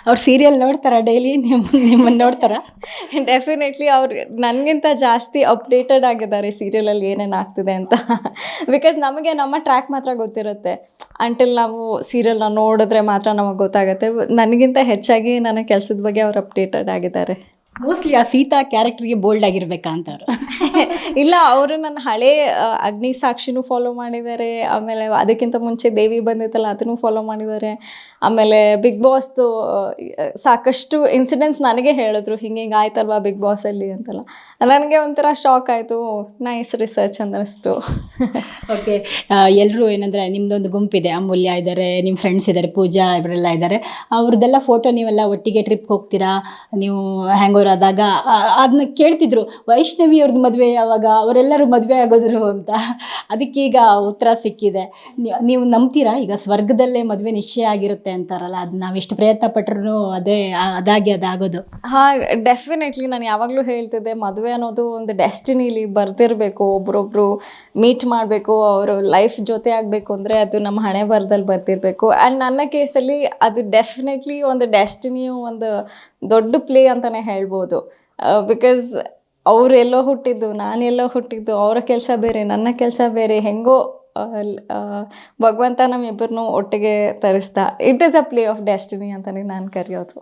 ಅವ್ರು ಸೀರಿಯಲ್ ನೋಡ್ತಾರಾ ಡೈಲಿ? ನಿಮ್ಮನ್ನು ನೋಡ್ತಾರಾ? ಡೆಫಿನೆಟ್ಲಿ ಅವ್ರು ನನಗಿಂತ ಜಾಸ್ತಿ ಅಪ್ಡೇಟೆಡ್ ಆಗಿದ್ದಾರೆ ಸೀರಿಯಲಲ್ಲಿ ಏನೇನು ಆಗ್ತಿದೆ ಅಂತ. ಬಿಕಾಸ್ ನಮಗೆ ನಮ್ಮ ಟ್ರ್ಯಾಕ್ ಮಾತ್ರ ಗೊತ್ತಿರುತ್ತೆ. ಅಂಟಿಲ್ ನಾವು ಸೀರಿಯಲ್ನ ನೋಡಿದ್ರೆ ಮಾತ್ರ ನಮಗೆ ಗೊತ್ತಾಗುತ್ತೆ. ನನಗಿಂತ ಹೆಚ್ಚಾಗಿ ನನ್ನ ಕೆಲಸದ ಬಗ್ಗೆ ಅವ್ರು ಅಪ್ಡೇಟೆಡ್ ಆಗಿದ್ದಾರೆ. ಮೋಸ್ಟ್ಲಿ ಆ ಸೀತಾ ಕ್ಯಾರೆಕ್ಟ್ರಿಗೆ ಬೋಲ್ಡ್ ಆಗಿರ್ಬೇಕಾ ಅಂತ ಅವರು. ಇಲ್ಲ, ಅವರು ನನ್ನ ಹಳೇ ಅಗ್ನಿ ಸಾಕ್ಷಿನೂ ಫಾಲೋ ಮಾಡಿದ್ದಾರೆ. ಆಮೇಲೆ ಅದಕ್ಕಿಂತ ಮುಂಚೆ ದೇವಿ ಬಂದಿತ್ತಲ್ಲ ಅದನ್ನು ಫಾಲೋ ಮಾಡಿದ್ದಾರೆ. ಆಮೇಲೆ ಬಿಗ್ ಬಾಸ್ದು ಸಾಕಷ್ಟು ಇನ್ಸಿಡೆಂಟ್ಸ್ ನನಗೆ ಹೇಳಿದ್ರು, ಹಿಂಗೆ ಆಯ್ತಲ್ವಾ ಬಿಗ್ ಬಾಸಲ್ಲಿ ಅಂತೆಲ್ಲ. ನನಗೆ ಒಂಥರ ಶಾಕ್ ಆಯಿತು. ನೈಸ್ ರಿಸರ್ಚ್ ಅನ್ನಿಸ್ತು. ಓಕೆ, ಎಲ್ಲರೂ ಏನಂದರೆ ನಿಮ್ಮದೊಂದು ಗುಂಪಿದೆ, ಅಮೂಲ್ಯ ಇದ್ದಾರೆ, ನಿಮ್ಮ ಫ್ರೆಂಡ್ಸ್ ಇದ್ದಾರೆ, ಪೂಜಾ ಇವರೆಲ್ಲ ಇದ್ದಾರೆ. ಅವ್ರದ್ದೆಲ್ಲ ಫೋಟೋ ನೀವೆಲ್ಲ ಒಟ್ಟಿಗೆ ಟ್ರಿಪ್ಗೆ ಹೋಗ್ತೀರಾ, ನೀವು ಹ್ಯಾಂಗ್ ಓವರ್ ಆದಾಗ ಅದನ್ನ ಕೇಳ್ತಿದ್ರು, ವೈಷ್ಣವಿ ಅವ್ರದ್ದು ಮದುವೆ ಯಾವಾಗ, ಅವರೆಲ್ಲರೂ ಮದುವೆ ಆಗೋದ್ರು ಅಂತ. ಅದಕ್ಕೀಗ ಉತ್ತರ ಸಿಕ್ಕಿದೆ. ನೀವು ನಂಬ್ತೀರಾ ಈಗ ಸ್ವರ್ಗದಲ್ಲೇ ಮದುವೆ ನಿಶ್ಚಯ ಆಗಿರುತ್ತೆ ಅಂತಾರಲ್ಲ, ಅದು ನಾವು ಎಷ್ಟು ಪ್ರಯತ್ನ ಪಟ್ಟರು ಅದಾಗೋದು? ಹಾಂ, ಡೆಫಿನೆಟ್ಲಿ. ನಾನು ಯಾವಾಗಲೂ ಹೇಳ್ತಿದ್ದೆ, ಮದುವೆ ಅನ್ನೋದು ಒಂದು ಡೆಸ್ಟಿನಿಲಿ ಬರ್ತಿರಬೇಕು. ಒಬ್ರೊಬ್ರು ಮೀಟ್ ಮಾಡಬೇಕು, ಅವರು ಲೈಫ್ ಜೊತೆ ಆಗಬೇಕು ಅಂದರೆ ಅದು ನಮ್ಮ ಹಣೆ ಬರದಲ್ಲಿ ಬರ್ತಿರಬೇಕು. ಆ್ಯಂಡ್ ನನ್ನ ಕೇಸಲ್ಲಿ ಅದು ಡೆಫಿನೆಟ್ಲಿ ಒಂದು ಡೆಸ್ಟಿನಿಯು ಒಂದು ದೊಡ್ಡ ಪ್ಲೇ ಅಂತಲೇ ಹೇಳ್ಬೋದು. ಬಿಕಾಸ್ ಅವ್ರು ಎಲ್ಲೋ ಹುಟ್ಟಿದ್ದು, ನಾನೆಲ್ಲೋ ಹುಟ್ಟಿದ್ದು, ಅವರ ಕೆಲಸ ಬೇರೆ, ನನ್ನ ಕೆಲಸ ಬೇರೆ. ಹೆಂಗೋ ಭಗವಂತ ನಮ್ಮಿಬ್ಬರನ್ನೂ ಒಟ್ಟಿಗೆ ತರಿಸ್ದ. It is a play of destiny ಅಂತಲೇ ನಾನು ಕರೆಯೋದು.